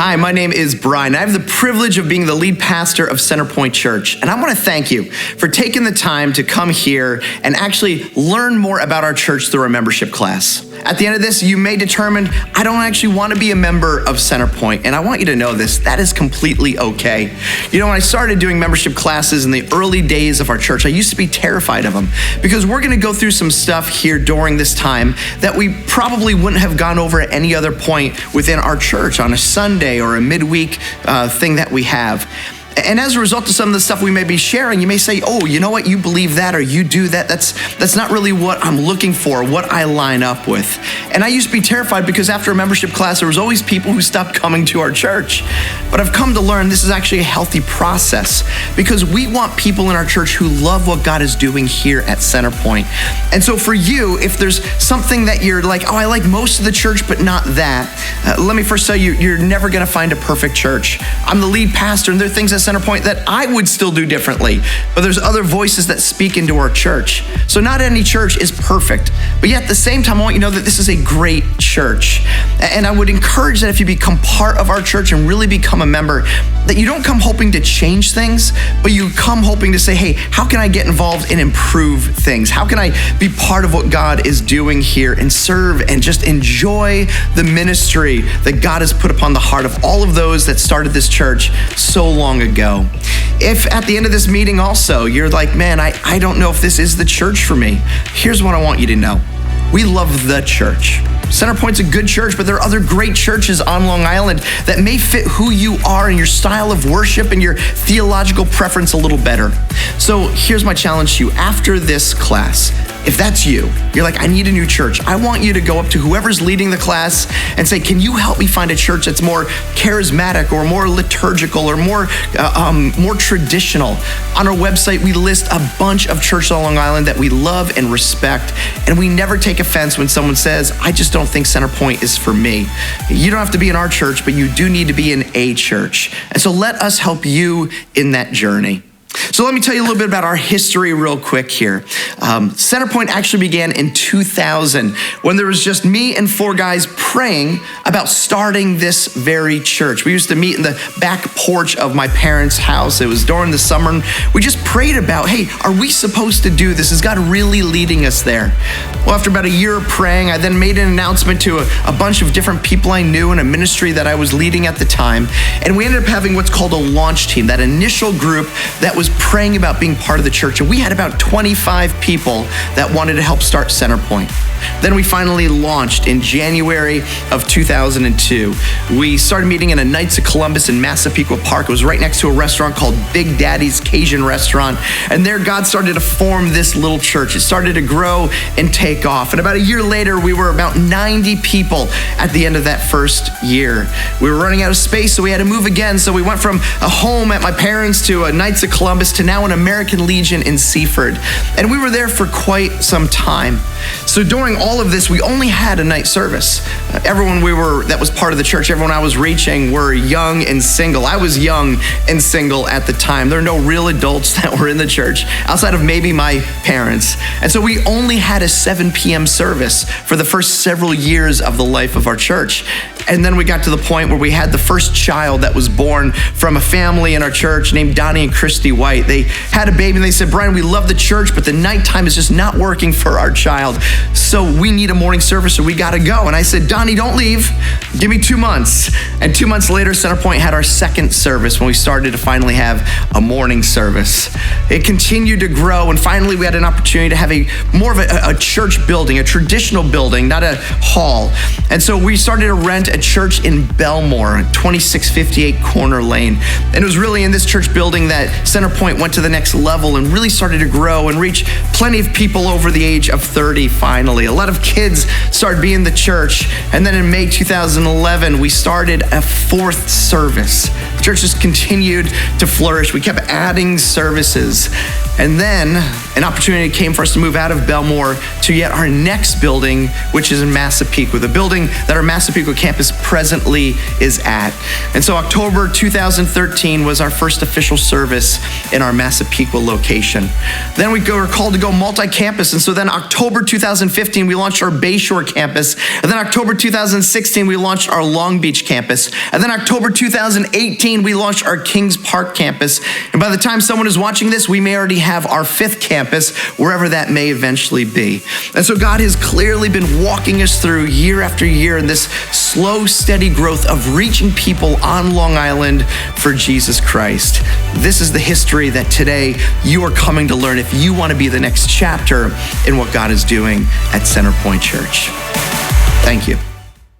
Hi, my name is Brian. I have the privilege of being the lead pastor of Centerpoint Church. And I want to thank you for taking the time to come here and actually learn more about our church through our membership class. At the end of this, you may determine, I don't actually want to be a member of Centerpoint. And I want you to know this, that is completely okay. You know, when I started doing membership classes in the early days of our church, I used to be terrified of them because we're going to go through some stuff here during this time that we probably wouldn't have gone over at any other point within our church on a Sunday or a midweek thing that we have. And as a result of some of the stuff we may be sharing, you may say, oh, you know what, you believe that or you do that. That's not really what I'm looking for, what I line up with. And I used to be terrified because after a membership class, there was always people who stopped coming to our church. But I've come to learn this is actually a healthy process because we want people in our church who love what God is doing here at Centerpoint. And so for you, if there's something that you're like, oh, I like most of the church, but not that, let me first tell you, you're never gonna find a perfect church. I'm the lead pastor and there are things that Centerpoint that I would still do differently, but there's other voices that speak into our church. So not any church is perfect, but yet at the same time, I want you to know that this is a great church. And I would encourage that if you become part of our church and really become a member, that you don't come hoping to change things, but you come hoping to say, hey, how can I get involved and improve things? How can I be part of what God is doing here and serve and just enjoy the ministry that God has put upon the heart of all of those that started this church so long ago? If at the end of this meeting also, you're like, man, I don't know if this is the church for me. Here's what I want you to know. We love the church. Centerpoint's a good church, but there are other great churches on Long Island that may fit who you are and your style of worship and your theological preference a little better. So here's my challenge to you. After this class, if that's you, you're like, I need a new church. I want you to go up to whoever's leading the class and say, can you help me find a church that's more charismatic or more liturgical or more traditional? On our website, we list a bunch of churches on Long Island that we love and respect, and we never take offense when someone says, I just don't think Centerpoint is for me. You don't have to be in our church, but you do need to be in a church. And so let us help you in that journey. So let me tell you a little bit about our history real quick here. Centerpoint actually began in 2000 when there was just me and four guys praying about starting this very church. We used to meet in the back porch of my parents' house. It was during the summer. And we just prayed about, hey, are we supposed to do this? Is God really leading us there? Well, after about a year of praying, I then made an announcement to a bunch of different people I knew in a ministry that I was leading at the time. And we ended up having what's called a launch team, that initial group that was praying about being part of the church. And we had about 25 people that wanted to help start Centerpoint. Then we finally launched in January of 2002. We started meeting in a Knights of Columbus in Massapequa Park. It was right next to a restaurant called Big Daddy's Cajun Restaurant. And there God started to form this little church. It started to grow and take off. And about a year later, we were about 90 people at the end of that first year. We were running out of space, so we had to move again. So we went from a home at my parents' to a Knights of Columbus to now an American Legion in Seaford. And we were there for quite some time. So during all of this, we only had a night service. Everyone that was part of the church, everyone I was reaching were young and single. I was young and single at the time. There are no real adults that were in the church outside of maybe my parents. And so we only had a 7 p.m. service for the first several years of the life of our church. And then we got to the point where we had the first child that was born from a family in our church named Donnie and Christy White. They had a baby and they said, Brian, we love the church, but the nighttime is just not working for our child. So we need a morning service, so we gotta go. And I said, Donnie, don't leave. Give me 2 months. And 2 months later, Centerpoint had our second service when we started to finally have a morning service. It continued to grow, and finally we had an opportunity to have more of a church building, a traditional building, not a hall. And so we started to rent a church in Belmore, 2658 Corner Lane. And it was really in this church building that Centerpoint went to the next level and really started to grow and reach plenty of people over the age of 30 finally. A lot of kids started being in the church. And then in May 2011, we started a fourth service. The church just continued to flourish. We kept adding services. And then an opportunity came for us to move out of Belmore to yet our next building, which is in Massapequa, the building that our Massapequa campus presently is at. And so October 2013 was our first official service in our Massapequa location. Then we were called to go multi-campus. And so then October 2015, we launched our Bayshore campus. And then October 2016, we launched our Long Beach campus. And then October 2018, we launched our Kings Park campus. And by the time someone is watching this, we may already have our 5th campus, wherever that may eventually be. And so God has clearly been walking us through year after year in this slow, steady growth of reaching people on Long Island for Jesus Christ. This is the history that today you are coming to learn if you want to be the next chapter in what God is doing at Centerpoint Church. Thank you.